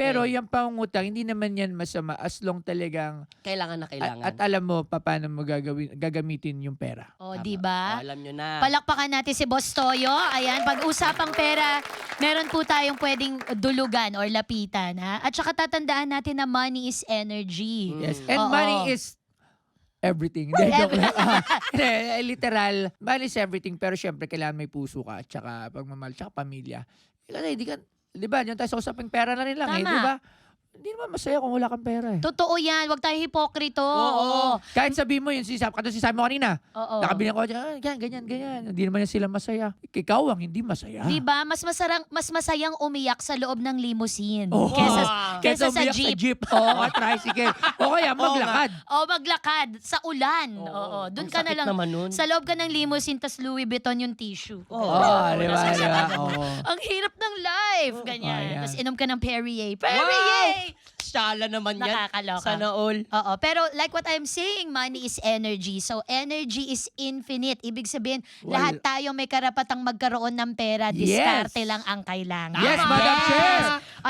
Pero yung pangungutang, hindi naman yan masama as long talagang Kailangan na kailangan. at alam mo paano mo gagamitin yung pera. O, Tama. di ba? Alam nyo na. Palakpakan natin si Boss Toyo. Ayan, pag-usapang pera, meron po tayong pwedeng dulugan or lapitan. Ha? At saka tatandaan natin na money is energy. Yes. And Oo. money is everything. Hindi, joke lang. Literal, money is everything. Pero syempre, kailangan may puso ka. At saka pagmamahal, tsaka pamilya. Kasi di ka, di ba, yung tayo sa usaping pera na rin lang eh, Tama. di ba? Hindi naman masaya kung wala kang pera eh. Totoo yan. Huwag tayo hipokrito. Oo. Kahit sabihin mo yun, katulad sinabi mo kanina, Oo. nakabili ko dyan, ganyan. Hindi naman yan sila masaya. Ikaw ang hindi masaya. Di ba? Mas masayang umiyak sa loob ng limousine Oh. kesa sa umiyak jeep. O tricycle. O kaya maglakad. O maglakad sa ulan. Oo. Oo. Doon Ang ka na sakit lang. naman nun. Sa loob ka ng limousine, tas Louis Vuitton yung tissue. Oo. Di ba? Di ba? Oo. Ang hirap ng life. Ganyan. Ayan. Tapos inom ka ng Perrier. Wow! Perrier! Shala naman yan. Nakakaloka. Sana all. Oo, pero like what I'm saying, money is energy. So energy is infinite. Ibig sabihin, lahat tayo may karapatang magkaroon ng pera. Yes. Diskarte lang ang kailangan. Yes, Madam Chair! At